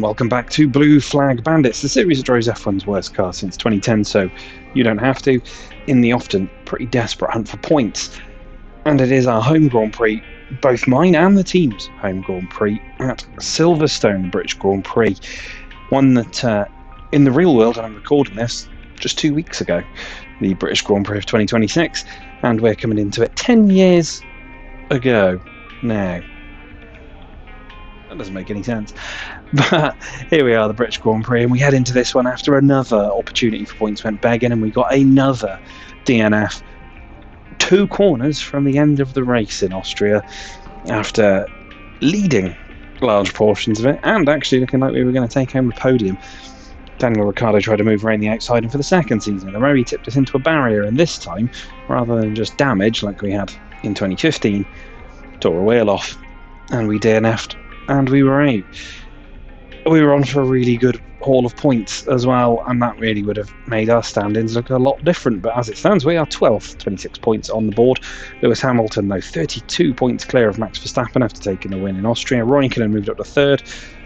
and welcome back to Blue Flag Bandits, the series that drives F1's worst car since 2010, so you don't have to, in the often pretty desperate hunt for points. And it is our home Grand Prix, both mine and the team's home Grand Prix at Silverstone, the British Grand Prix. One that, in the real world, and I'm recording this just 2 weeks ago, the British Grand Prix of 2026, and we're coming into it 10 years ago now. That doesn't make any sense. But here we are, the British Grand Prix, and we head into this one after another opportunity for points went begging, and we got another DNF 2 corners from the end of the race in Austria after leading large portions of it and actually looking like we were going to take home the podium. Daniel Ricciardo tried to move around the outside, and for the second season in a row he tipped us into a barrier, and this time, rather than just damage like we had in 2015, tore a wheel off and we DNF'd and we were out. We were on for a really good haul of points as well, and that really would have made our standings look a lot different, but as it stands we are 12th, 26 points on the board. Lewis Hamilton though 32 points clear of Max Verstappen after taking the win in Austria. Raikkonen moved up to 3rd,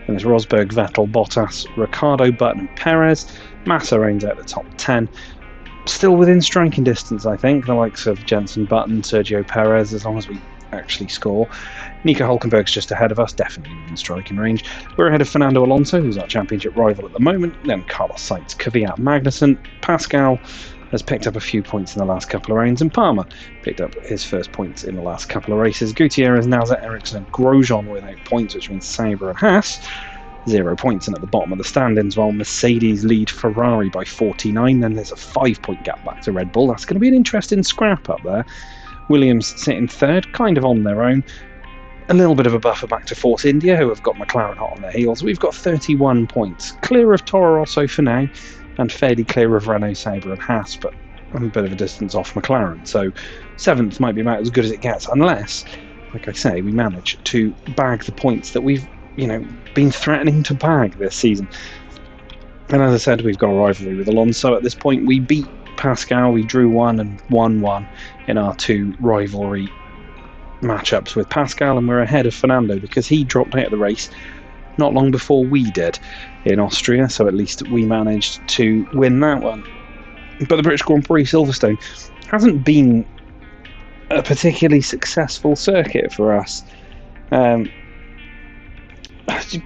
and it's Rosberg, Vettel, Bottas, Ricciardo, Button and Perez. Massa rounds out the top 10, still within striking distance I think, the likes of Jenson Button, Sergio Perez, as long as we actually score. Nico Hülkenberg's just ahead of us, definitely within striking range. We're ahead of Fernando Alonso, who's our championship rival at the moment, then Carlos Sainz, Kvyat, Magnussen. Pascal has picked up a few points in the last couple of rounds, and Palmer picked up his first points in the last couple of races. Gutierrez, Nauza, Ericsson and Grosjean without points, which means Sauber and Haas 0 points, and at the bottom of the standings, while Mercedes lead Ferrari by 49, then there's a 5-point gap back to Red Bull. That's going to be an interesting scrap up there. Williams sitting 3rd, kind of on their own. A little bit of a buffer back to Force India, who have got McLaren hot on their heels. We've got 31 points, clear of Toro Rosso for now, and fairly clear of Renault, Sauber and Haas, but a bit of a distance off McLaren. So 7th might be about as good as it gets, unless, like I say, we manage to bag the points that we've, been threatening to bag this season. And as I said, we've got a rivalry with Alonso at this point. We beat Pascal, we drew 1 and won 1 in our 2 rivalry matchups with Pascal, and we're ahead of Fernando because he dropped out of the race not long before we did in Austria, so at least we managed to win that one. But the British Grand Prix Silverstone hasn't been a particularly successful circuit for us,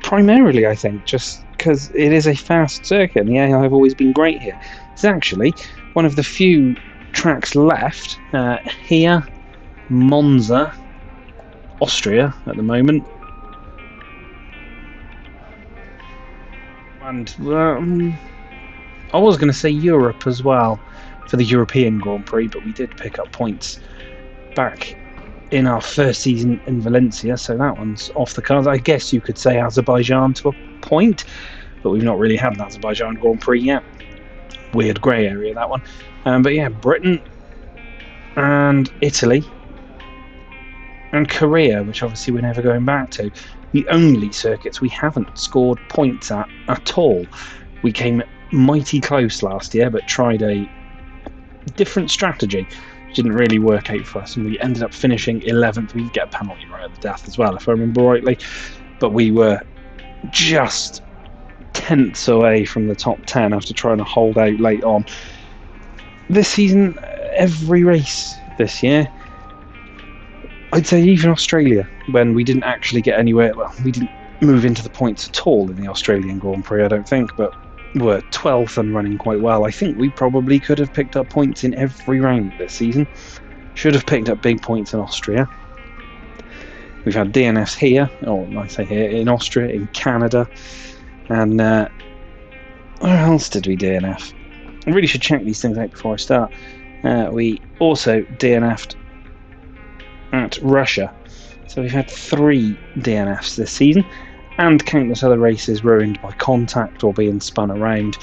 primarily I think just because it is a fast circuit and the AI have always been great here. It's actually one of the few tracks left here, Monza, Austria at the moment, and I was going to say Europe as well for the European Grand Prix, but we did pick up points back in our first season in Valencia, so that one's off the cards. I guess you could say Azerbaijan to a point, but we've not really had an Azerbaijan Grand Prix yet. Weird grey area, that one. But yeah, Britain and Italy and Korea, which obviously we're never going back to, the only circuits we haven't scored points at all. We came mighty close last year, but tried a different strategy. Didn't really work out for us, and we ended up finishing 11th. We get a penalty right at the death as well, if I remember rightly, but we were just tenths away from the top 10 after trying to hold out late on. This season, every race this year, I'd say even Australia, when we didn't actually get anywhere, well, we didn't move into the points at all in the Australian Grand Prix, I don't think, but we're 12th and running quite well. I think we probably could have picked up points in every round this season. Should have picked up big points in Austria. We've had DNFs here, or I say here, in Austria, in Canada, and where else did we DNF? I really should check these things out before I start. We also DNF'd at Russia, so we've had 3 DNFs this season, and countless other races ruined by contact or being spun around.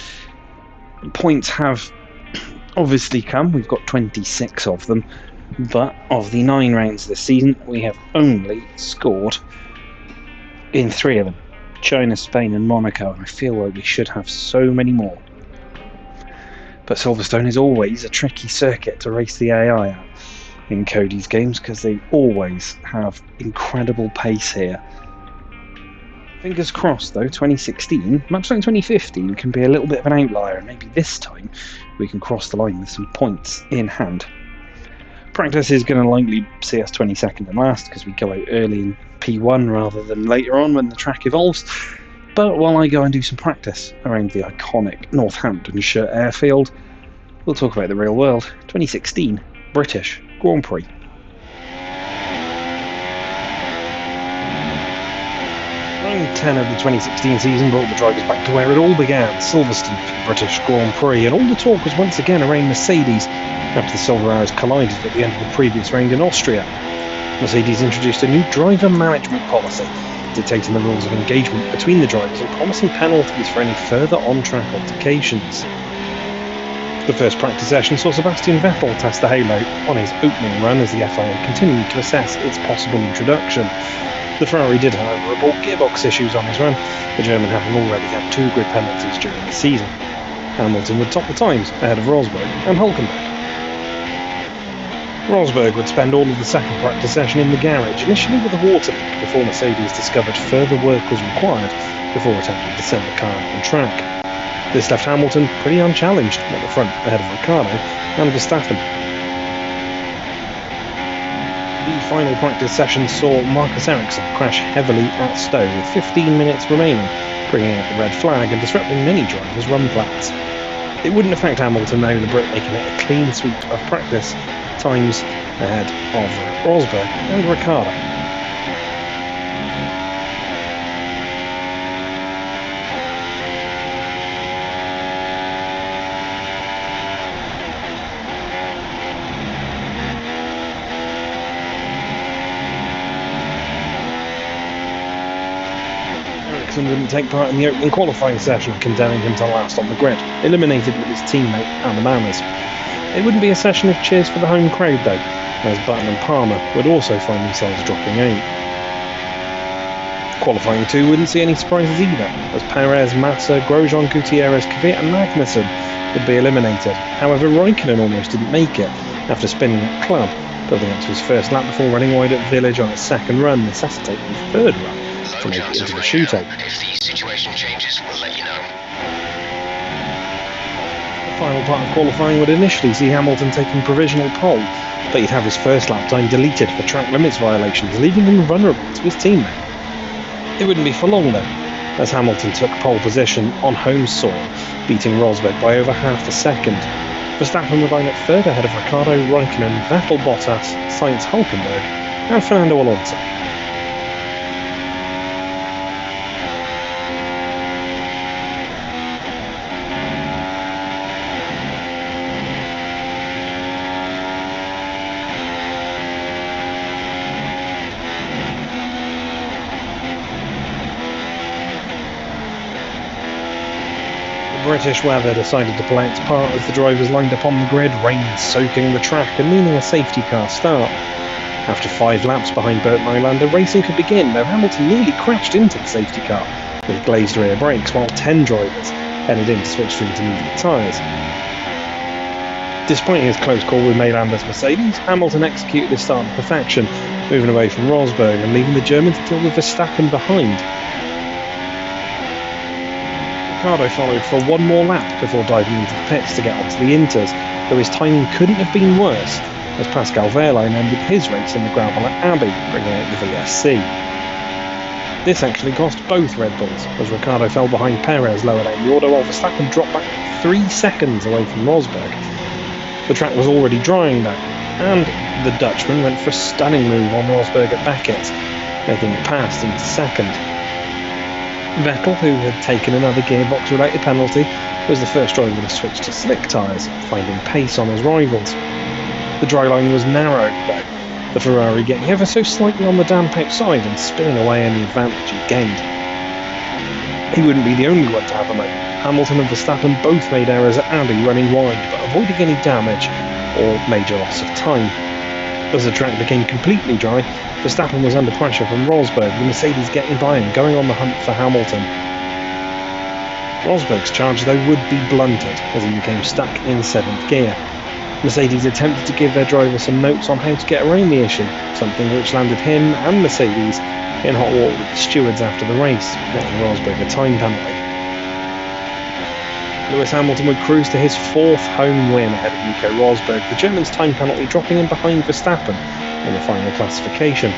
Points have obviously come, we've got 26 of them, but of the 9 rounds this season, we have only scored in 3 of them: China, Spain and Monaco, and I feel like we should have so many more. But Silverstone is always a tricky circuit to race the AI at in Cody's games, because they always have incredible pace here. Fingers crossed though, 2016, much like 2015, can be a little bit of an outlier, and maybe this time we can cross the line with some points in hand. Practice is going to likely see us 22nd and last because we go out early in P1 rather than later on when the track evolves. But while I go and do some practice around the iconic Northamptonshire airfield, we'll talk about the real world. 2016 British Grand Prix. Round 10 of the 2016 season brought the drivers back to where it all began, Silverstone for the British Grand Prix, and all the talk was once again around Mercedes after the Silver Arrows collided at the end of the previous round in Austria. Mercedes introduced a new driver management policy, dictating the rules of engagement between the drivers and promising penalties for any further on-track altercations. The first practice session saw Sebastian Vettel test the halo on his opening run as the FIA continued to assess its possible introduction. The Ferrari did, however, report gearbox issues on his run, the German having already had 2 grid penalties during the season. Hamilton would top the times ahead of Rosberg and Hülkenberg. Rosberg would spend all of the second practice session in the garage, initially with a water leak before Mercedes discovered further work was required before attempting to send the car on track. This left Hamilton pretty unchallenged at the front ahead of Ricciardo and Verstappen. The final practice session saw Marcus Ericsson crash heavily at Stowe with 15 minutes remaining, bringing out the red flag and disrupting many drivers' run plans. It wouldn't affect Hamilton though, the Brit making it a clean sweep of practice times ahead of Rosberg and Ricciardo. Ericsson wouldn't take part in the opening qualifying session, condemning him to last on the grid, eliminated with his teammate Anna Manners. It wouldn't be a session of cheers for the home crowd though, as Button and Palmer would also find themselves dropping out. Qualifying 2 wouldn't see any surprises either, as Perez, Massa, Grosjean, Gutierrez, Kvyat and Magnussen would be eliminated. However, Raikkonen almost didn't make it after spinning at Club, building up to his first lap before running wide at Village on his second run, necessitating his third run to make it into the shootout. If the situation changes, we'll let you know. The final part of qualifying would initially see Hamilton taking provisional pole, but he'd have his first lap time deleted for track limits violations, leaving him vulnerable to his teammate. It wouldn't be for long though, as Hamilton took pole position on home soil, beating Rosberg by over half a second. Verstappen would line up third ahead of Ricciardo, Raikkonen, Vettel, Bottas, Sainz, Hülkenberg and Fernando Alonso. British weather decided to play its part as the drivers lined up on the grid, rain soaking the track and meaning a safety car start. After 5 laps behind Burt Nylander, racing could begin, though Hamilton nearly crashed into the safety car with glazed rear brakes, while 10 drivers headed in to switch to intermediate tyres. Despite his close call with Nylander's Mercedes, Hamilton executed his start to perfection, moving away from Rosberg and leaving the German to deal with Verstappen behind. Ricciardo followed for one more lap before diving into the pits to get onto the Inters, though his timing couldn't have been worse, as Pascal Wehrlein ended his race in the gravel at Abbey, bringing out the VSC. This actually cost both Red Bulls, as Ricciardo fell behind Perez lower down the order, while Verstappen dropped back 3 seconds away from Rosberg. The track was already drying though, and the Dutchman went for a stunning move on Rosberg at Beckett, making it past into second. Vettel, who had taken another gearbox-related penalty, was the first driver to switch to slick tyres, finding pace on his rivals. The dry line was narrow, though, the Ferrari getting ever so slightly on the damp outside and spilling away any advantage he gained. He wouldn't be the only one to have a moment. Hamilton and Verstappen both made errors at Abbey running wide, but avoiding any damage or major loss of time. As the track became completely dry, Verstappen was under pressure from Rosberg, the Mercedes getting by him, going on the hunt for Hamilton. Rosberg's charge, though, would be blunted as he became stuck in 7th gear. Mercedes attempted to give their driver some notes on how to get around the issue, something which landed him and Mercedes in hot water with the stewards after the race, getting Rosberg a time penalty. Lewis Hamilton would cruise to his 4th home win ahead of Nico Rosberg, the German's time penalty dropping him behind Verstappen in the final classification.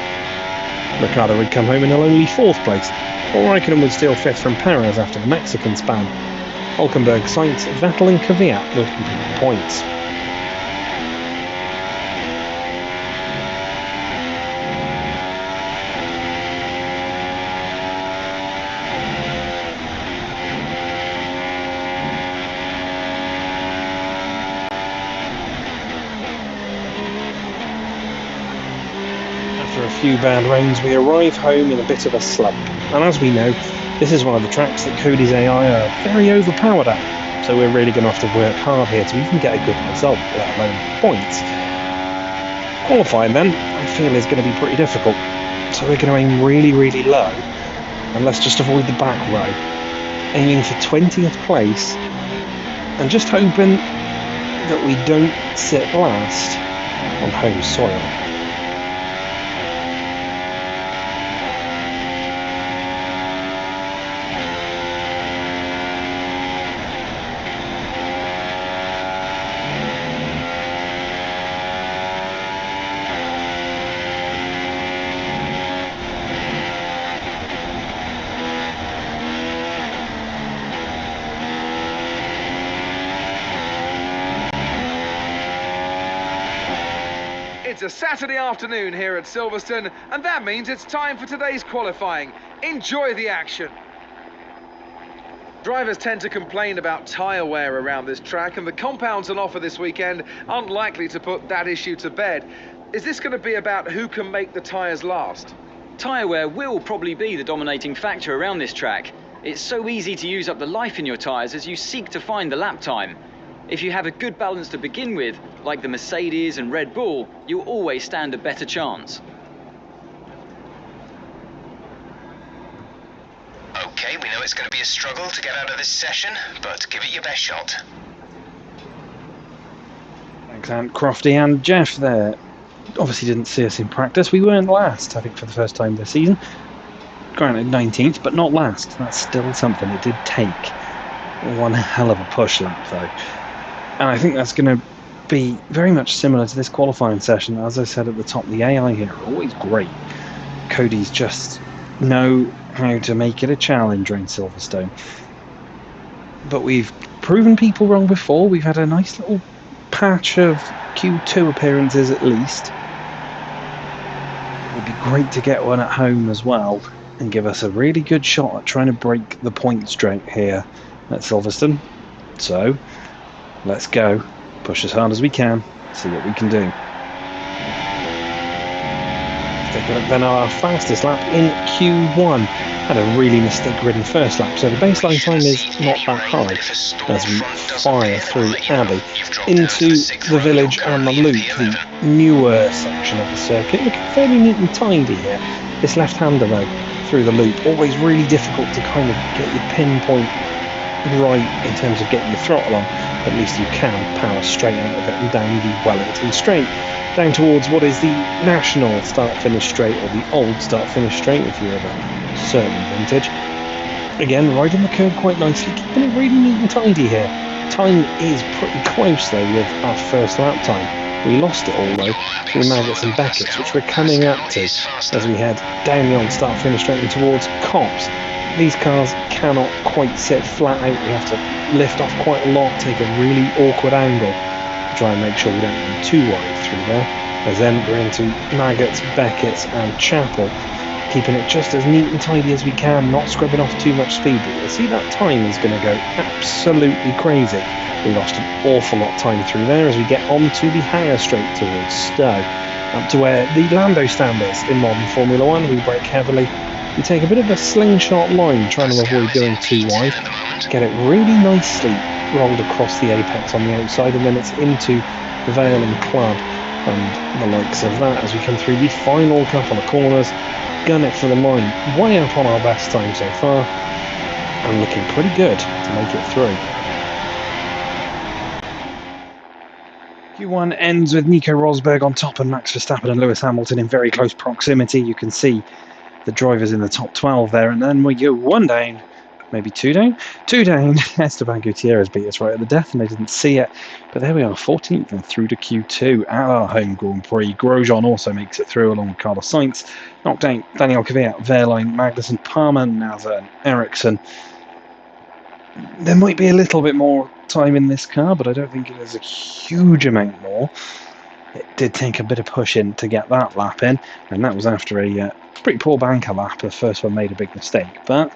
Ricciardo would come home in only 4th place, while Raikkonen would steal 5th from Perez after the Mexican span. Hülkenberg, Sainz, Vettel and Kvyat would complete the points. After a few bad rains, we arrive home in a bit of a slump, and as we know, this is one of the tracks that Cody's AI are very overpowered at, so we're really going to have to work hard here to even get a good result, let alone points. Qualifying then, I feel is going to be pretty difficult, so we're going to aim really, really low, and let's just avoid the back row, aiming for 20th place, and just hoping that we don't sit last on home soil. It's a Saturday afternoon here at Silverstone, and that means it's time for today's qualifying. Enjoy the action. Drivers tend to complain about tyre wear around this track, and the compounds on offer this weekend aren't likely to put that issue to bed. Is this going to be about who can make the tyres last? Tyre wear will probably be the dominating factor around this track. It's so easy to use up the life in your tyres as you seek to find the lap time. If you have a good balance to begin with, like the Mercedes and Red Bull, you'll always stand a better chance. Okay, we know it's going to be a struggle to get out of this session, but give it your best shot. Thanks, Ant, Crofty and Jeff there. Obviously didn't see us in practice. We weren't last, I think, for the first time this season. Granted, 19th, but not last. That's still something. It did take one hell of a push lap, though. And I think that's going to be very much similar to this qualifying session. As I said at the top, the AI here are always great. Cody's just know how to make it a challenge in Silverstone. But we've proven people wrong before. We've had a nice little patch of Q2 appearances at least. It would be great to get one at home as well and give us a really good shot at trying to break the point streak here at Silverstone. So let's go, push as hard as we can, see what we can do. Take a look then, our fastest lap in Q1. Had a really mistake-ridden first lap, so the baseline time is not that high as we fire through Abbey into the village and the loop, the newer section of the circuit. Looking fairly neat and tidy here. This left-hander though, through the loop, always really difficult to kind of get your pinpoint right in terms of getting your throttle on. At least you can power straight out of it and down the Wellington straight, down towards what is the national start-finish straight, or the old start-finish straight if you're of a certain vintage. Again, riding the curve quite nicely, keeping it really neat and tidy here. Time is pretty close though with our first lap time. We lost it all though through Maggots and Beckett's, which we're coming up to as we head down the old start-finish straight and towards Copse. These cars cannot quite sit flat out. We have to lift off quite a lot, take a really awkward angle to try and make sure we don't run too wide through there. As then we're into Maggots, Beckett's and Chapel, keeping it just as neat and tidy as we can, not scrubbing off too much speed. But you'll see that time is going to go absolutely crazy. We lost an awful lot of time through there as we get onto the higher straight towards Stowe, up to where the Lando stand is in modern Formula 1. We brake heavily. We take a bit of a slingshot line, trying to avoid going too wide. Get it really nicely rolled across the apex on the outside, and then it's into the Vale and Club and the likes of that as we come through the final couple of corners. Gun it for the line, way up on our best time so far, and looking pretty good to make it through. Q1 ends with Nico Rosberg on top and Max Verstappen and Lewis Hamilton in very close proximity. You can see the drivers in the top 12 there, and then we go one down, maybe two down. Esteban Gutierrez beat us right at the death, and they didn't see it. But there we are, 14th and through to Q2 at our home Grand Prix. Grosjean also makes it through along with Carlos Sainz. Knocked out Daniel Kvyat, Wehrlein, Magnussen, Palmer, Nasser, and Ericsson. There might be a little bit more time in this car, but I don't think it is a huge amount more. It did take a bit of pushing to get that lap in, and that was after a pretty poor banker lap. The first one made a big mistake, but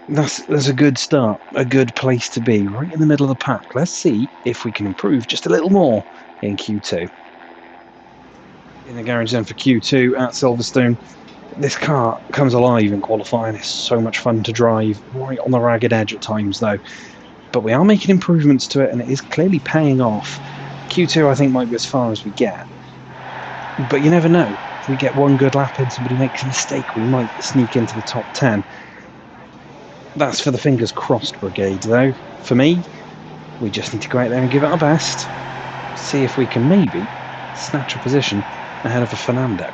that's a good start, a good place to be, right in the middle of the pack. Let's see if we can improve just a little more in Q2. In the garage then for Q2 at Silverstone. This car comes alive in qualifying. It's so much fun to drive, right on the ragged edge at times though. But we are making improvements to it, and it is clearly paying off. Q2 I think might be as far as we get. But you never know. If we get one good lap in, somebody makes a mistake, we might sneak into the top 10. That's for the fingers crossed brigade though. For me, we just need to go out there and give it our best. See if we can maybe snatch a position ahead of a Fernando.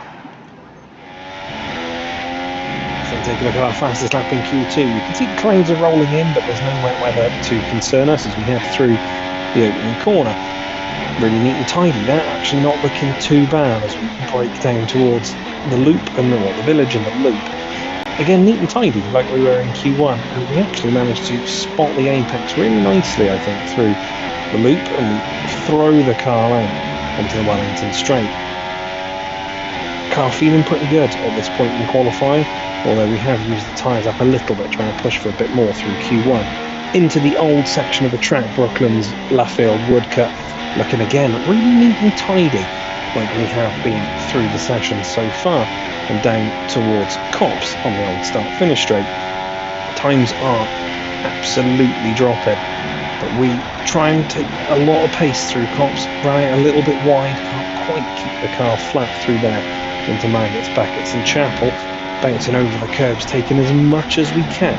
Take a look at our fastest lap in Q2. You can see the clouds are rolling in, but there's no wet weather to concern us as we head through the opening corner. Really neat and tidy. They're actually not looking too bad as we break down towards the loop and the village and the loop. Again, neat and tidy like we were in Q1, and we actually managed to spot the apex really nicely, I think, through the loop, and we throw the car out onto the Wellington straight. Car feeling pretty good at this point in qualifying, although we have used the tyres up a little bit, trying to push for a bit more through Q1. Into the old section of the track, Brooklands, Luffield, Woodcut, looking again really neat and tidy, like we have been through the session so far, and down towards Copse on the old start-finish straight. Times are absolutely dropping, but we try and take a lot of pace through Copse, run out a little bit wide, can't quite keep the car flat through there into Maggots, Becketts and Chapel, bouncing over the curbs, taking as much as we can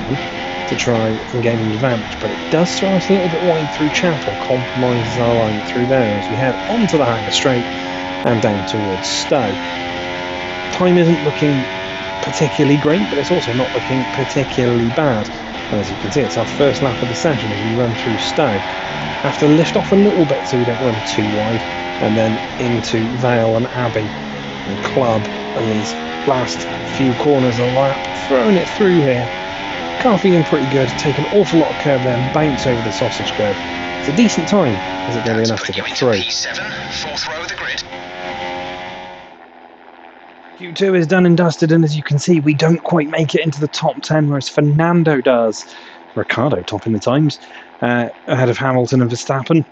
to try and gain an advantage, but it does throw us a little bit wide through Chapel, compromises our line through there as we head onto the Hanger Straight and down towards Stowe. Time isn't looking particularly great, but it's also not looking particularly bad. And as you can see, it's our first lap of the session as we run through Stowe. Have to lift off a little bit so we don't run too wide, and then into Vale and Abbey and Club, and these last few corners of the lap, throwing it through here. Car feeling pretty good, take an awful lot of curb there and bounce over the sausage curb. It's a decent time. Is it going to be enough to get through? P7, fourth row of the grid. Q2 is done and dusted, and as you can see, we don't quite make it into the top 10, whereas Fernando does. Ricciardo topping the times, ahead of Hamilton and Verstappen.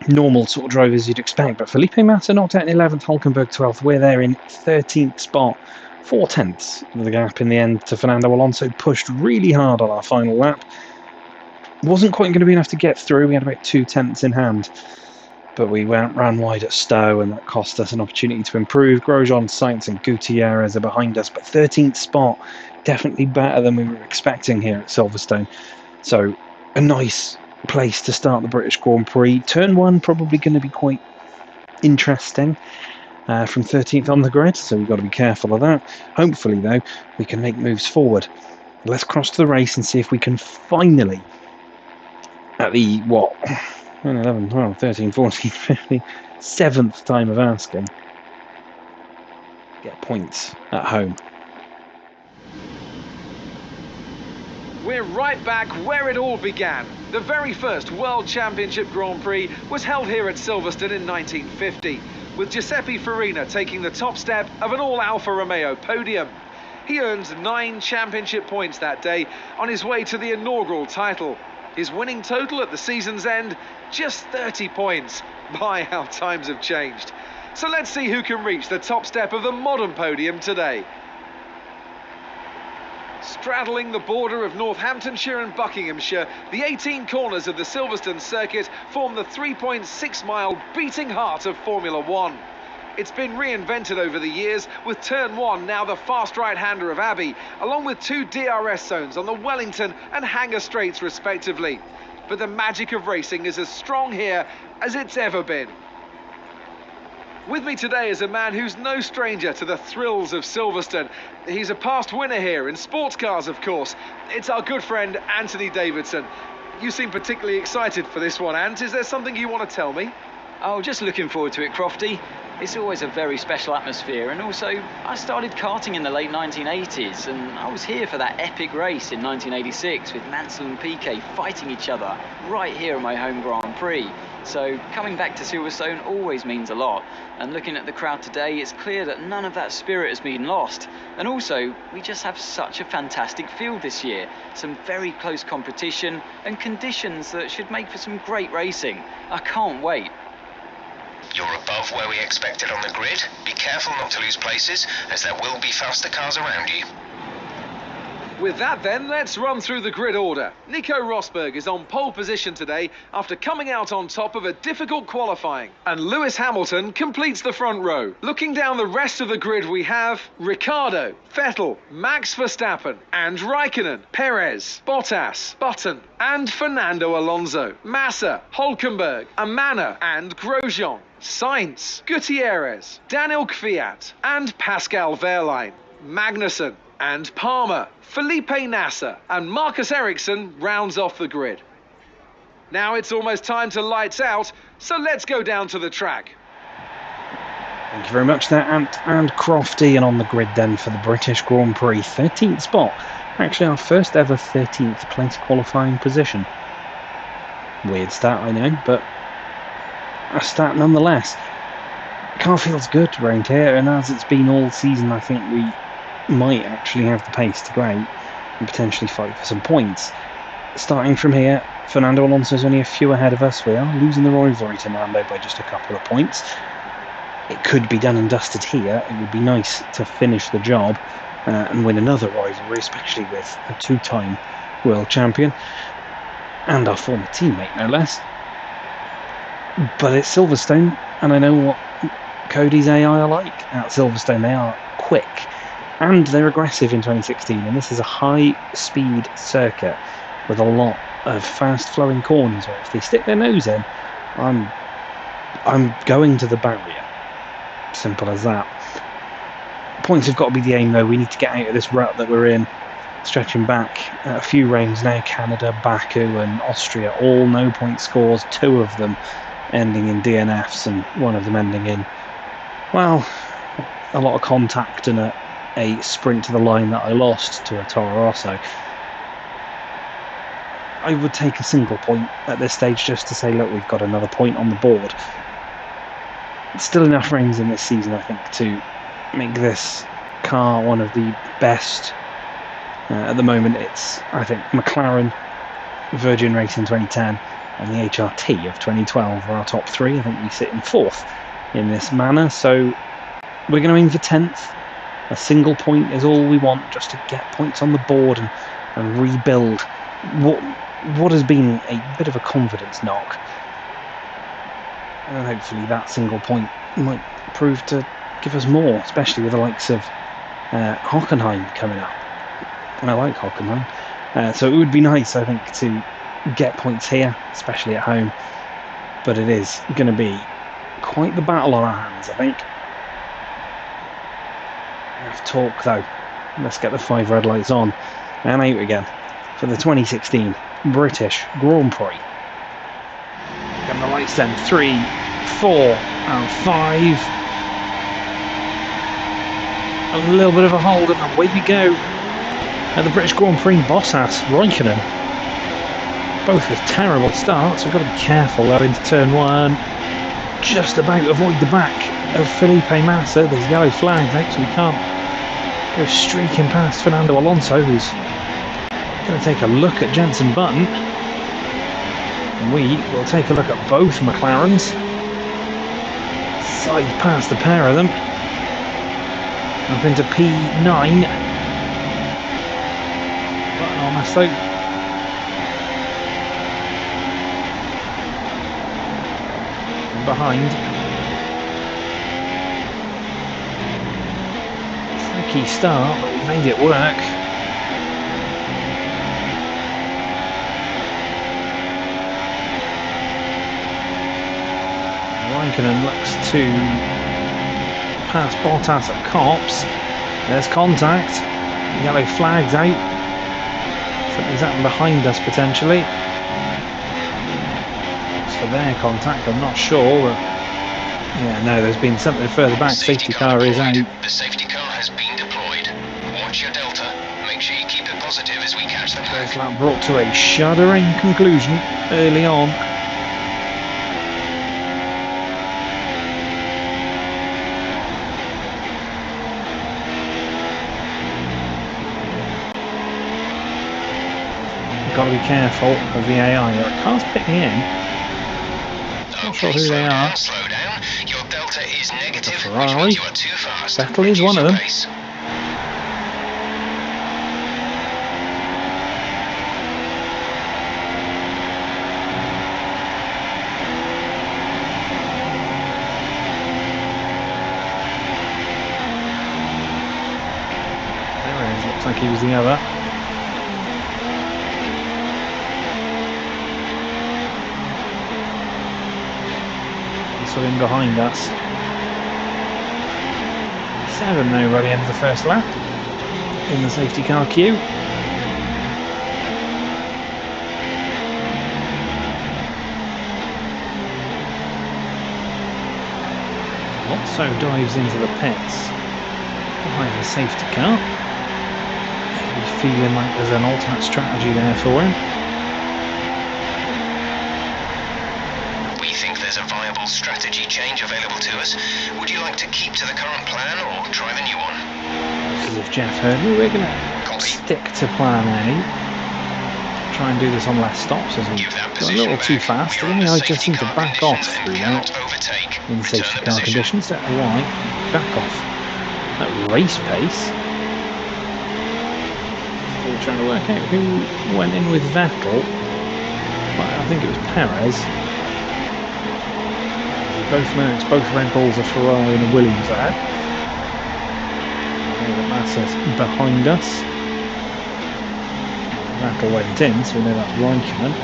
Normal sort of drivers you'd expect, but Felipe Massa knocked out in 11th, Hulkenberg 12th. We're there in 13th spot, 4 tenths of the gap in the end to Fernando Alonso. Pushed really hard on our final lap. Wasn't quite going to be enough to get through. We had about 2 tenths in hand, but we ran wide at Stowe, and that cost us an opportunity to improve. Grosjean, Sainz and Gutierrez are behind us, but 13th spot, definitely better than we were expecting here at Silverstone. So a nice place to start the British Grand Prix. Turn 1 probably going to be quite interesting from 13th on the grid, so we've got to be careful of that. Hopefully though, we can make moves forward. Let's cross to the race and see if we can finally, at the 11, 12, 13, 14, 15, 7th time of asking, get points at home. We're right back where it all began. The very first World Championship Grand Prix was held here at Silverstone in 1950, with Giuseppe Farina taking the top step of an all-Alfa Romeo podium. He earned 9 championship points that day on his way to the inaugural title. His winning total at the season's end, just 30 points. My, how times have changed. So let's see who can reach the top step of the modern podium today. Straddling the border of Northamptonshire and Buckinghamshire, the 18 corners of the Silverstone circuit form the 3.6-mile beating heart of Formula One. It's been reinvented over the years, with Turn 1 now the fast right-hander of Abbey, along with 2 DRS zones on the Wellington and Hanger Straights respectively. But the magic of racing is as strong here as it's ever been. With me today is a man who's no stranger to the thrills of Silverstone. He's a past winner here in sports cars, of course. It's our good friend Anthony Davidson. You seem particularly excited for this one, Ant. Is there something you want to tell me? Oh, just looking forward to it, Crofty. It's always a very special atmosphere, and also I started karting in the late 1980s, and I was here for that epic race in 1986 with Mansell and Piquet fighting each other right here at my home Grand Prix. So coming back to Silverstone always means a lot, and looking at the crowd today, it's clear that none of that spirit has been lost. And also, we just have such a fantastic field this year, some very close competition and conditions that should make for some great racing. I can't wait. You're above where we expected on the grid. Be careful not to lose places, as there will be faster cars around you. With that then, let's run through the grid order. Nico Rosberg is on pole position today after coming out on top of a difficult qualifying. And Lewis Hamilton completes the front row. Looking down the rest of the grid, we have Ricciardo, Vettel, Max Verstappen, and Raikkonen, Perez, Bottas, Button, and Fernando Alonso, Massa, Hülkenberg, Amana, and Grosjean, Sainz, Gutierrez, Daniel Kvyat, and Pascal Wehrlein, Magnussen, and Palmer, Felipe Nasser, and Marcus Ericsson rounds off the grid. Now it's almost time to lights out, so let's go down to the track. Thank you very much there, Ant and Crofty, and on the grid then for the British Grand Prix, 13th spot. Actually our first ever 13th place qualifying position. Weird stat, I know, but a stat nonetheless. Car feels good around here, and as it's been all season, I think we might actually have the pace to go out and potentially fight for some points. Starting from here, Fernando Alonso's only a few ahead of us. We are losing the rivalry to Nando by just a couple of points. It could be done and dusted here. It would be nice to finish the job and win another rivalry, especially with a two-time world champion and our former teammate, no less. But it's Silverstone, and I know what Cody's AI are like at Silverstone. They are quick. And they're aggressive in 2016, and this is a high-speed circuit with a lot of fast-flowing corners where if they stick their nose in, I'm going to the barrier. Simple as that. Points have got to be the aim, though. We need to get out of this rut that we're in. Stretching back a few rounds now, Canada, Baku, and Austria, all no-point scores. 2 of them ending in DNFs, and 1 of them ending in, well, a lot of contact and a sprint to the line that I lost to a Toro Rosso. I would take a single point at this stage just to say, look, we've got another point on the board. It's still enough rounds in this season, I think, to make this car one of the best. At the moment, it's, I think, McLaren, Virgin Racing 2010, and the HRT of 2012 are our top 3. I think we sit in 4th in this manner, so we're going to aim for 10th. A single point is all we want, just to get points on the board and rebuild what has been a bit of a confidence knock. And hopefully that single point might prove to give us more, especially with the likes of Hockenheim coming up. And I like Hockenheim. So it would be nice, I think, to get points here, especially at home. But it is going to be quite the battle on our hands, I think. Enough talk though. Let's get the 5 red lights on and out again for the 2016 British Grand Prix. Get the lights then. 3, 4 and 5. A little bit of a hold and away we go. At the British Grand Prix, Bottas, Raikkonen, both with terrible starts. We've got to be careful though into turn 1. Just about avoid the back of Felipe Massa. There's yellow flags out, so we can't go streaking past Fernando Alonso, who's going to take a look at Jenson Button. And we will take a look at both McLarens. Side past the pair of them. Up into P9. Button on us though. Behind. Tricky start, but we made it work. Raikkonen looks to past Bottas at Cops. There's contact. Yellow flags out. Something's happened behind us potentially. As for their contact, I'm not sure. But yeah, no, there's been something further back. Safety car is out. The safety car has been deployed. Watch your delta. Make sure you keep it positive as we catch the pack. First lap brought to a shuddering conclusion early on. Got to be careful of the AI. The car's pitting in. Not sure who they are. Slow down. Your delta is negative, Ferrari. which means you are too fast. Vettel is one of them. Pace. There he is. Looks like he was the other. In behind us. 7 now by the end of the first lap in the safety car queue. Lotso dives into the pits behind the safety car. He's feeling like there's an alternate strategy there for him. Strategy change available to us. Would you like to keep to the current plan or try the new one? Because if Jeff heard me, we're going to stick to plan A. Try and do this on less stops as we go a little too fast. I think I just seem to back off through that in safety car conditions. Set wide, back off at race pace. Still trying to work out who went in with Vettel. Well, I think it was Perez. Both mercs, both Red Bulls, a Ferrari and a Williams there. The Massas behind us. Vettel went in, so we know that's Raikkonen.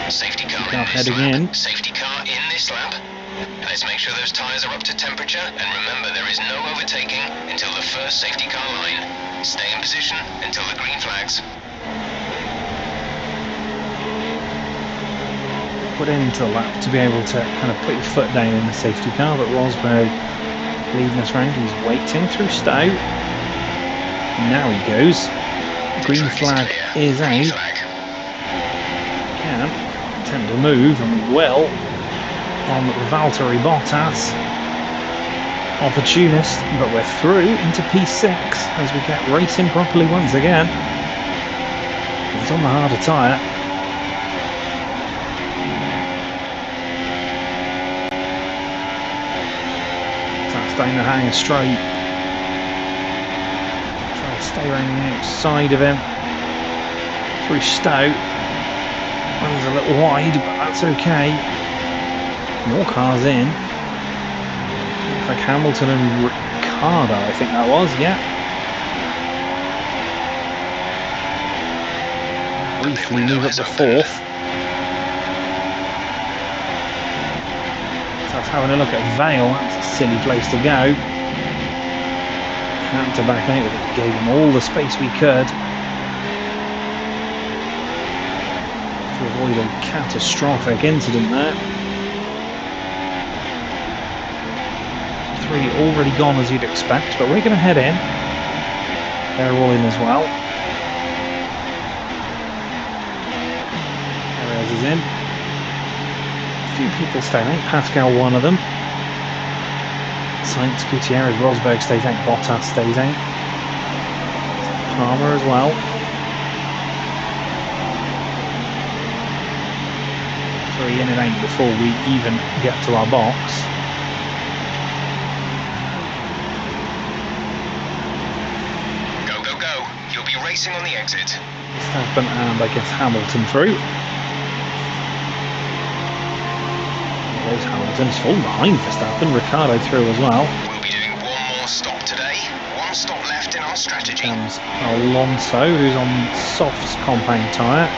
Safety car heading in. Safety car in this lap. Let's make sure those tyres are up to temperature, and remember there is no overtaking until the first safety car line. Stay in position until the green flags. Put into the lap to be able to kind of put your foot down in the safety car, but Rosberg leading us round. He's waiting through Stowe. Now he goes. Green flag is out. Can attempt to move, and we will on Valtteri Bottas. Opportunist, but we're through into P6 as we get racing properly once again. It's on the harder tyre. Down the hang straight. Try to stay around the outside of him. Through Stowe. Runs a little wide, but that's okay. More cars in. Looks like Hamilton and Ricciardo, I think that was, yeah. Briefly move up to 4th. Having a look at Vale, that's a silly place to go. Had to back out with it, gave him all the space we could to avoid a catastrophic incident there. 3 already gone as you'd expect, but we're going to head in. They're all in as well. Perez is in. Few people staying out, Pascal one of them. Sainz, Gutierrez, Rosberg stays out, Bottas stays out. Palmer as well. 3 in and out before we even get to our box. Go, go, go. You'll be racing on the exit. Verstappen and I guess Hamilton through. There's Hamilton's fallen behind Verstappen, Ricciardo through as well. We'll be doing one more stop today. One stop left in our strategy. Comes Alonso, who's on Soft's compound tyre.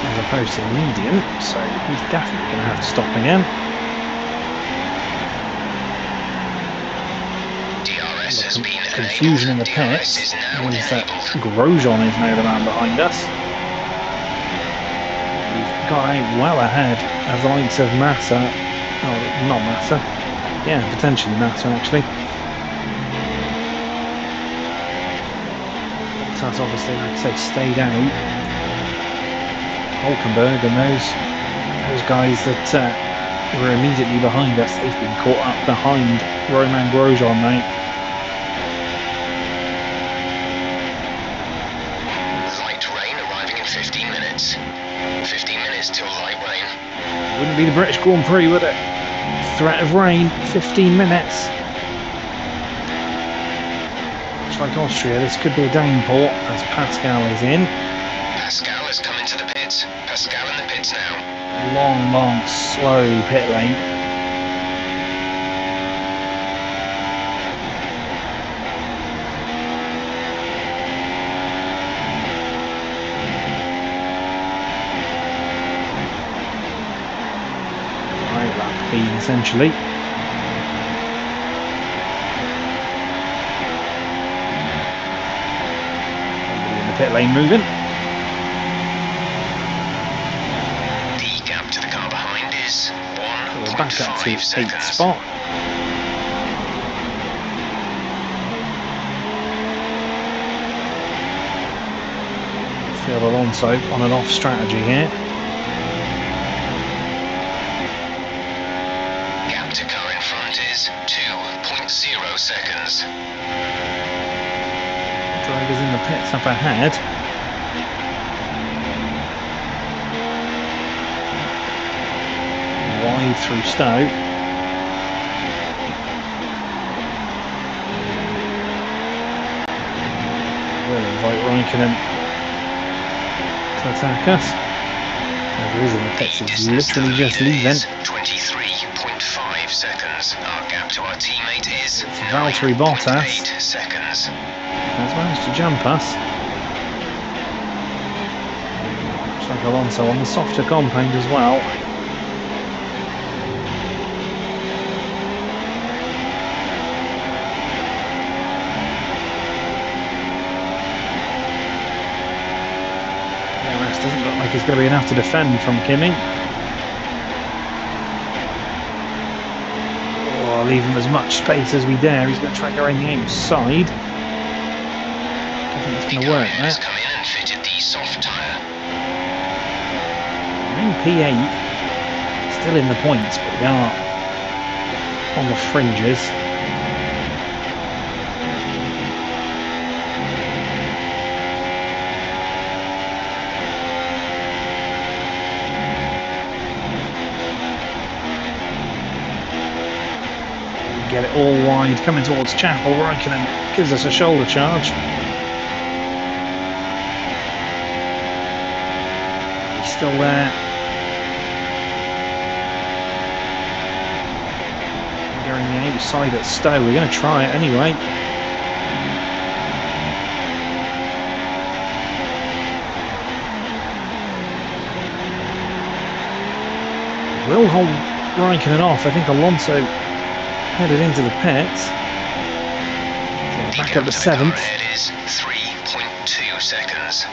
as opposed to the medium, so he's definitely going to have to stop again. DRS has been Confusion in the DRS pits is now means that enabled. Grosjean is now the man behind us. We've got out well ahead of the likes of Massa. Oh, not Massa. Yeah, potentially Massa actually. That's obviously, like I say, stayed out. Hulkenberg and those guys that were immediately behind us, they've been caught up behind Romain Grosjean now. Light rain arriving in 15 minutes. 15 minutes till light rain. Wouldn't be the British Grand Prix, would it? Threat of rain, 15 minutes. Much like Austria, this could be a downpour as Pascal is in. Pascal has come into the pits. Pascal in the pits now. Long, slow pit lane. Right, lap P essentially. Everybody in the pit lane moving. The gap to the car behind is We're back up to 1.5 8th seconds. spot. Feel Alonso on an off strategy here. Gap to car in front is 2.0 seconds. Drivers in the pits up ahead. Wide through Stowe. We'll invite Raikkonen to attack us. Whoever is in the pits is literally just leaving. 23.5 seconds. Our gap to our teammate is Valtteri Bottas 9.8 seconds. has managed to jump us. Looks like Alonso on the softer compound as well. Doesn't look like it's going to be enough to defend from Kimi. Oh, leave him as much space as we dare. He's going to try to go around the outside. I think it's going to work has there. come in and fitted the soft tyre. We're in P8. Still in the points, but we are on the fringes. Get it all wide, coming towards Chapel. Raikkonen gives us a shoulder charge. He's still there. Going the outside at Stowe. We're going to try it anyway. We'll hold Raikkonen off. I think Alonso headed into the pits. Back up to 7th. It is 3.2 seconds.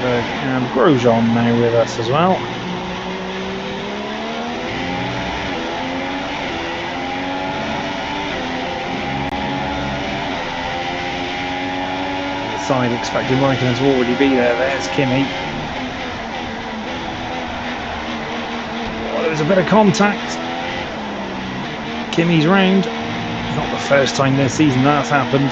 And Grosjean now with us as well. Side expecting Raikkonen to already be there. There's Kimi. Oh, there was a bit of contact. Kimi's round. Not the first time this season that's happened.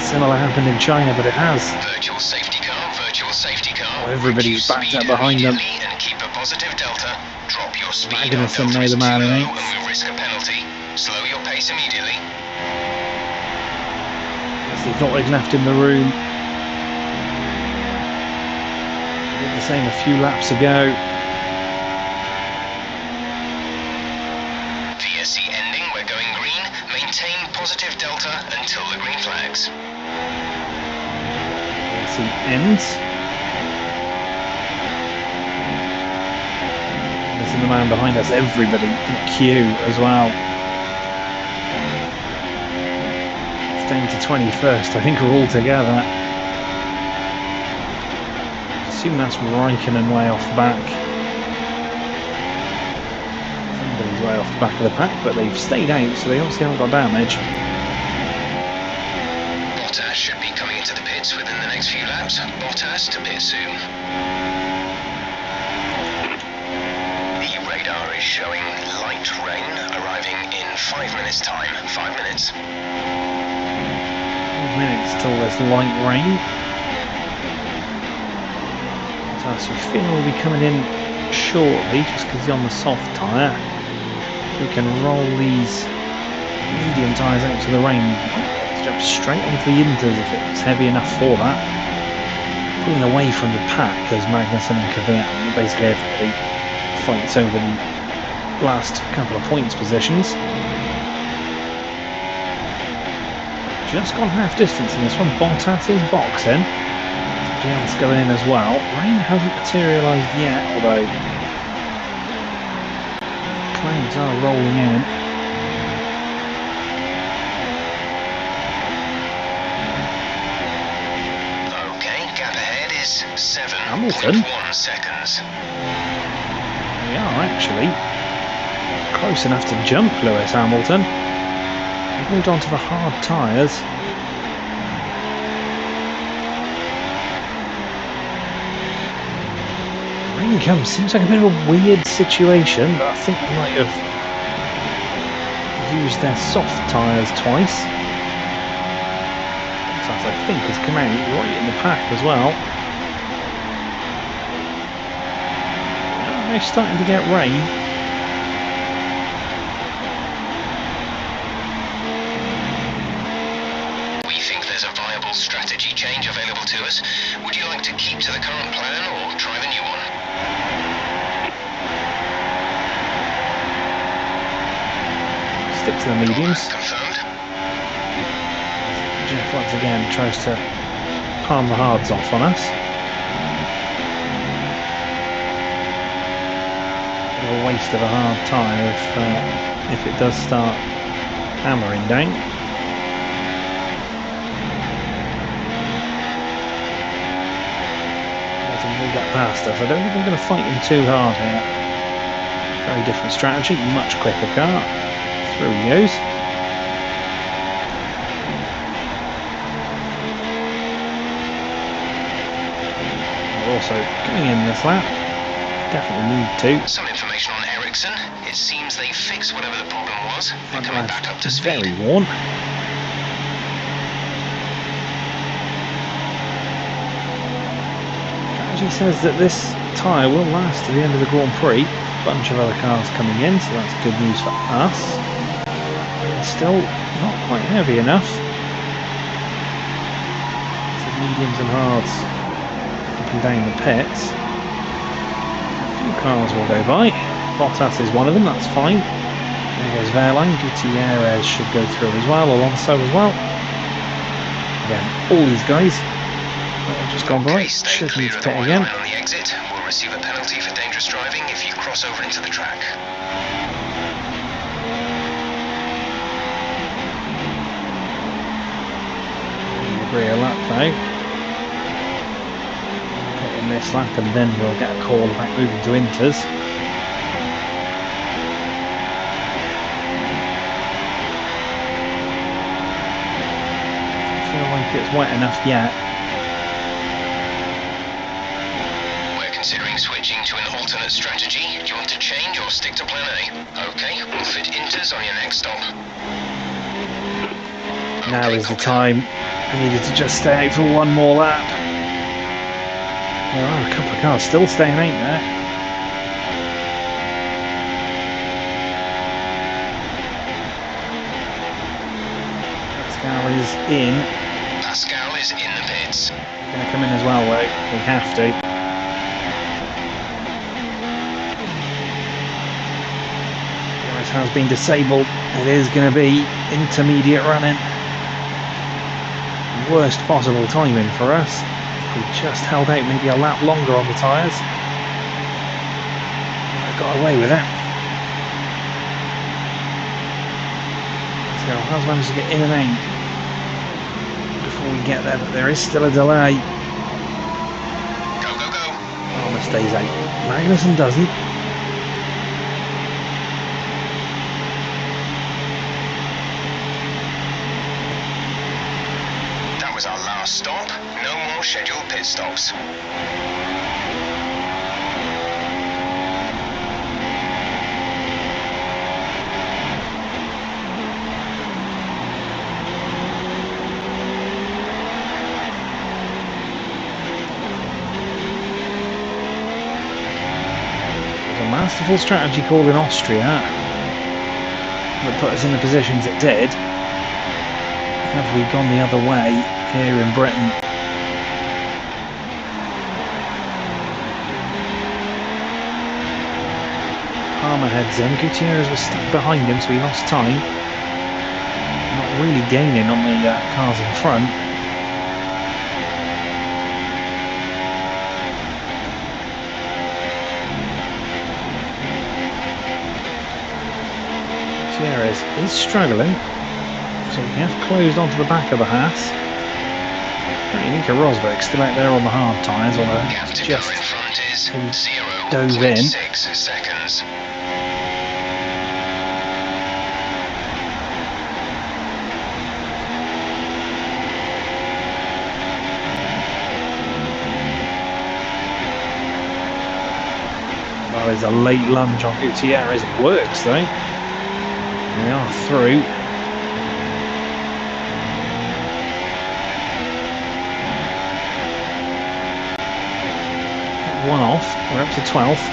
Similar happened in China, but it has. Virtual safety car, virtual safety car. Oh, everybody's backed up behind them. And keep a positive delta. Drop your speed. Magnussen now the man in and eighth. we risk a penalty. Slow your pace immediately. They thought they'd left him the room. Did the same a few laps ago. ends. Listen, the man behind us, everybody in the queue as well. It's down to 21st, I think we're all together. I assume that's Raikkonen way off the back. Somebody's way off the back of the pack, but they've stayed out, so they obviously haven't got damage. Bottas should be coming into the pits within the next few laps. Bottas to pit soon. The radar is showing light rain arriving in 5 minutes time. 5 minutes. 5 minutes till there's light rain. So we feel we'll be coming in shortly, just because he's on the soft tyre. We can roll these medium tyres out to the rain. Jump straight onto the inters if it's heavy enough for that. Pulling away from the pack as Magnussen and Kvyat, basically everybody fights over the last couple of points positions. Just gone half distance in this one. Bottas is boxing. Else going in as well. Rain hasn't materialised yet, although clouds are rolling in. Okay, gap ahead is 7.1 Hamilton. seconds. We are actually close enough to jump Lewis Hamilton. We've moved on to the hard tyres. Rain comes, seems like a bit of a weird situation, but I think they might have used their soft tyres twice. So I think has come out right in the pack as well. They're starting to get rain. We think there's a viable strategy change available to us. Would you like to keep to the current plan or try the new one? Stick to the mediums. Confirmed. Jeff once again tries to palm the hards off on us. Bit of a waste of a hard tyre if it does start hammering down. Doesn't move that past us. I don't think we're going to fight him too hard here. Very different strategy, much quicker car. Through he goes. We're also coming in this lap. Definitely need to. Some information on Ericsson. It seems they fixed whatever the problem was. They're coming back up to speed. Very worn. Strategy says that this tyre will last to the end of the Grand Prix. Bunch of other cars coming in, so that's good news for us. Still not quite heavy enough. So mediums and hards looking down the pits. A few cars will go by. Bottas is one of them, that's fine. There goes Verline. Gutierrez should go through as well. Alonso as well. Again, all these guys just gone by. Should need to pit again. On the exit, we'll receive a penalty for dangerous driving if you cross over into the track. Agree a lap though. In this lap, and then we'll get a call about moving to inters. Doesn't feel like it's wet enough yet. We're considering switching to an alternate strategy. Do you want to change or stick to plan A? Okay, we'll fit inters on your next stop. Now is the time. I needed to just stay out for one more lap. There are a couple of cars still staying out there. Pascal is in. Pascal is in the pits. Going to come in as well, though. We have to. It has been disabled. It is going to be intermediate running. Worst possible timing for us. We just held out maybe a lap longer on the tyres. I got away with it. So I was managed to get in and out before we get there, but there is still a delay. Go, go, go. Palmer stays out. Magnussen doesn't. That was our last stop. No more scheduled pit stops. Masterful strategy call in Austria that put us in the positions it did. Have we gone the other way here in Britain? Palmer heads in. Gutierrez was stuck behind him, so he lost time. Not really gaining on the cars in front. Gutierrez is struggling, so we have closed onto the back of the Haas. Nico Rosberg still out there on the hard tyres, although it's just in front is dove in. 0.6 seconds. Well, there's a late lunge on Gutierrez. It works though. We are through. One off. We're up to 12th.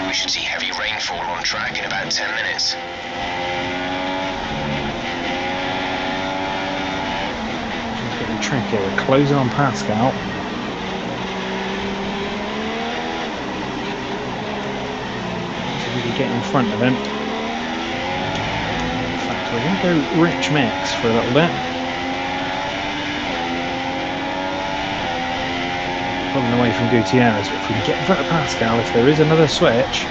We should see heavy rainfall on track in about 10 minutes. It's getting tricky. We're closing on Pascal. So we can get in front of him. In fact, we're going to go rich mix for a little bit. Pulling away from Gutierrez, but if we can get in front of Pascal, if there is another switch,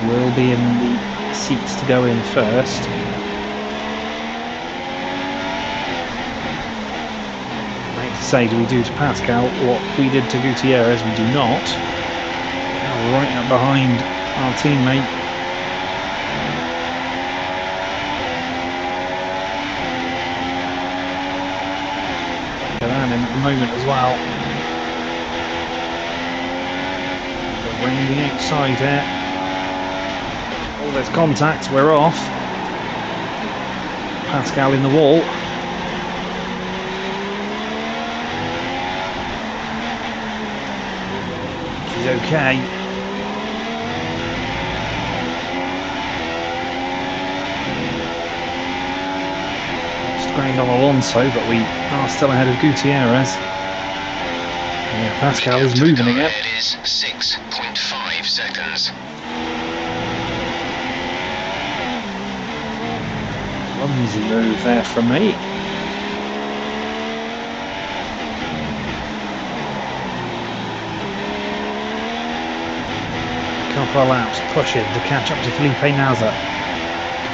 we'll be in the seats to go in first. Like to say, do we do to Pascal what we did to Gutierrez? We do not. Right up behind our teammate. Look at that in at the moment as well. Around the outside there. Oh, there's contact, we're off. Pascal in the wall. He's okay. Just ground on Alonso, but we are still ahead of Gutierrez. Yeah, Pascal is moving again. It is 6.5 seconds. Clumsy move there from me. Couple of laps pushing to catch up to Felipe Nasr.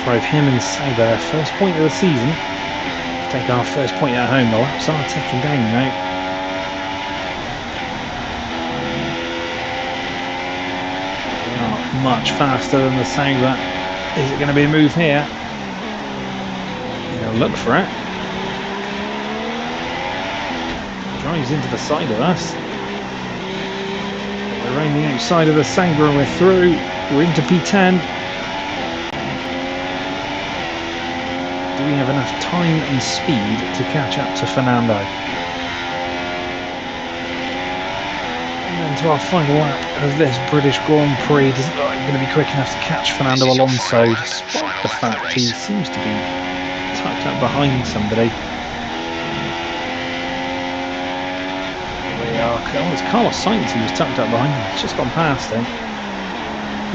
Drove him and Sauber first point of the season. Take our first point at home. The laps are ticking down now. Much faster than the Sauber. Is it going to be a move here? We'll look for it. Drives into the side of us. We're around the outside of the Sauber and we're through. We're into P10. Do we have enough time and speed to catch up to Fernando? To our final lap of this British Grand Prix. Doesn't look like we're going to be quick enough to catch Fernando Alonso, despite the fact he seems to be tucked up behind somebody. We are. Oh, it's Carlos Sainz who was tucked up behind him. It's just gone past him.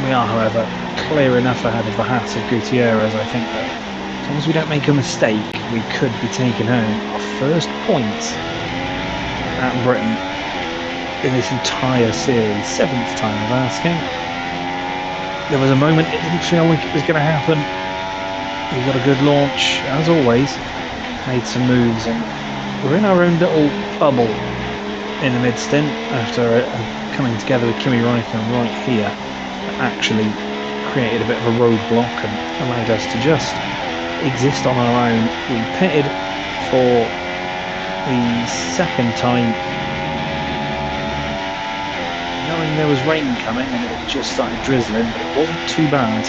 We are, however, clear enough ahead of the Haas of Gutierrez. I think that as long as we don't make a mistake, we could be taking home our first points at Britain in this entire series, 7th time of asking. There was a moment it didn't feel like it was going to happen. We got a good launch, as always, made some moves, and we're in our own little bubble in the mid-stint after coming together with Kimi Räikkönen right here. That actually created a bit of a roadblock and allowed us to just exist on our own. We pitted for the second time, knowing there was rain coming and it had just started drizzling, but it wasn't too bad.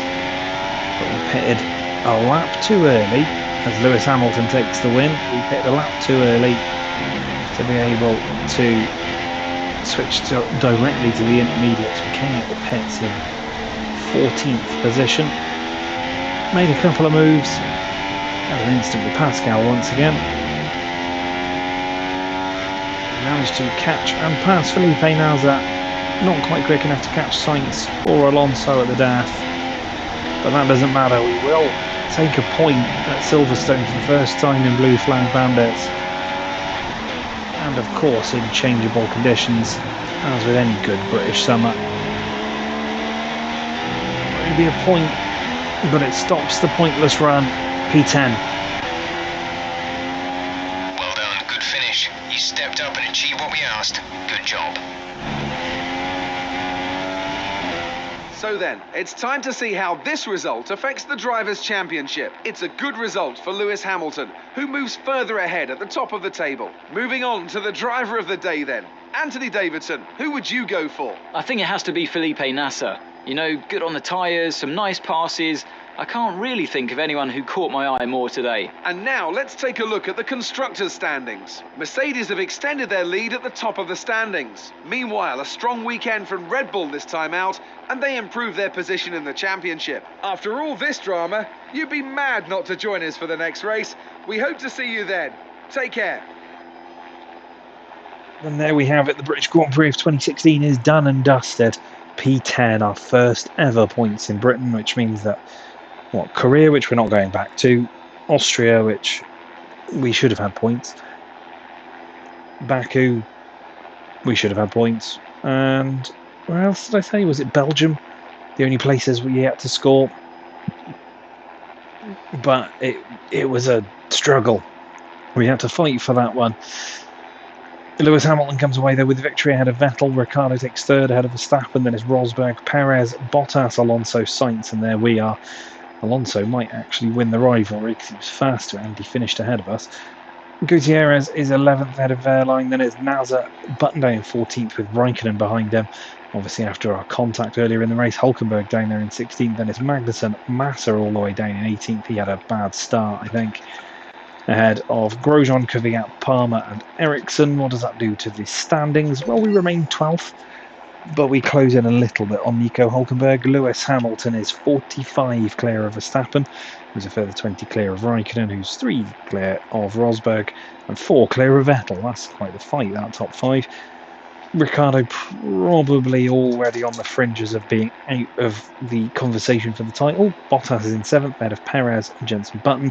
But we pitted a lap too early as Lewis Hamilton takes the win. We pitted a lap too early to be able to switch directly to the intermediates. We came out the pits in 14th position, made a couple of moves, had an instant with Pascal once again. Managed to catch and pass Felipe Nasr, not quite quick enough to catch Sainz or Alonso at the DAF, but that doesn't matter. We will take a point at Silverstone for the first time in Blue Flag Bandits, and of course in changeable conditions, as with any good British summer. It'll be a point, but it stops the pointless run. P10. Well done, good finish. You stepped up and achieved what we asked. Good job. So then, it's time to see how this result affects the Drivers' Championship. It's a good result for Lewis Hamilton, who moves further ahead at the top of the table. Moving on to the driver of the day then. Anthony Davidson, who would you go for? I think it has to be Felipe Nasr. You know, good on the tyres, some nice passes. I can't really think of anyone who caught my eye more today. And now let's take a look at the constructors' standings. Mercedes have extended their lead at the top of the standings. Meanwhile, a strong weekend from Red Bull this time out, and they improve their position in the championship. After all this drama, you'd be mad not to join us for the next race. We hope to see you then. Take care. And there we have it. The British Grand Prix of 2016 is done and dusted. P10, our first ever points in Britain, which means that Korea, which we're not going back to, Austria, which we should have had points, Baku, we should have had points, and where else did I say? Was it Belgium? The only places we had to score. But it was a struggle. We had to fight for that one. Lewis Hamilton comes away there with victory ahead of Vettel. Ricciardo takes third ahead of Verstappen. Then it's Rosberg, Perez, Bottas, Alonso, Sainz, and there we are. Alonso might actually win the rivalry because he was faster and he finished ahead of us. Gutierrez is 11th ahead of Wehrlein. Then it's Nasr, Button down in 14th with Räikkönen behind him. Obviously after our contact earlier in the race, Hülkenberg down there in 16th. Then it's Magnussen, Massa all the way down in 18th. He had a bad start, I think. Ahead of Grosjean, Kvyat, Palmer and Ericsson. What does that do to the standings? Well, we remain 12th, but we close in a little bit on Nico Hülkenberg. Lewis Hamilton is 45 clear of Verstappen, who's a further 20 clear of Räikkönen, who's 3 clear of Rosberg, and 4 clear of Vettel. That's quite the fight, that top 5. Ricciardo probably already on the fringes of being out of the conversation for the title. Bottas is in 7th, ahead of Perez, Jenson Button,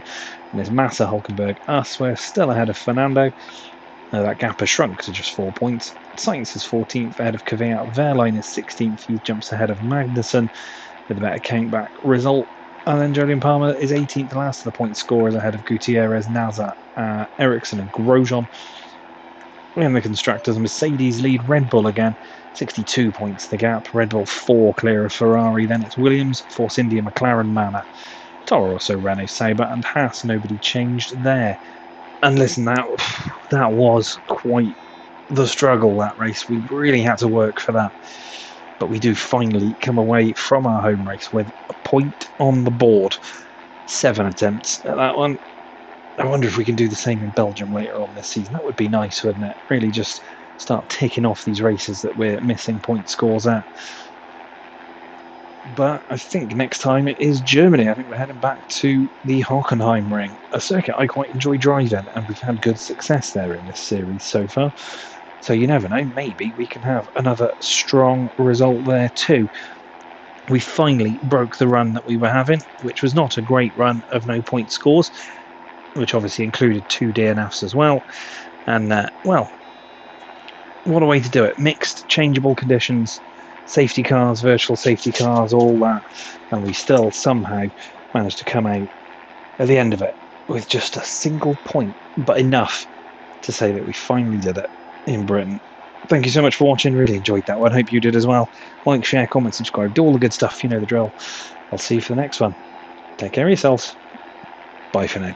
and there's Massa, Hülkenberg, us. We're still ahead of Fernando. That gap has shrunk to just 4 points. Sainz is 14th, ahead of Kvyat. Wehrlein is 16th, he jumps ahead of Magnussen with a better countback result. And then Julian Palmer is 18th, last of the point scorers, ahead of Gutierrez, Nasr, Ericsson and Grosjean. In the constructors, Mercedes lead Red Bull again, 62 points the gap. Red Bull 4 clear of Ferrari. Then it's Williams, Force India, McLaren, Manor, Toro Rosso, Renault, Sabre and Haas. Nobody changed there. And listen, that was quite the struggle, that race. We really had to work for that. But we do finally come away from our home race with a point on the board. 7 attempts at that one. I wonder if we can do the same in Belgium later on this season. That would be nice, wouldn't it? Really just start ticking off these races that we're missing point scores at. But I think next time it is Germany. I think we're heading back to the Hockenheim Ring, a circuit I quite enjoy driving, and we've had good success there in this series so far. So you never know, maybe we can have another strong result there too. We finally broke the run that we were having, which was not a great run of no point scores, which obviously included 2 DNFs as well. And, well, what a way to do it. Mixed, changeable conditions, safety cars, virtual safety cars, all that. And we still somehow managed to come out at the end of it with just a single point, but enough to say that we finally did it in Britain. Thank you so much for watching. Really enjoyed that one. Hope you did as well. Like, share, comment, subscribe. Do all the good stuff. You know the drill. I'll see you for the next one. Take care of yourselves. Bye for now.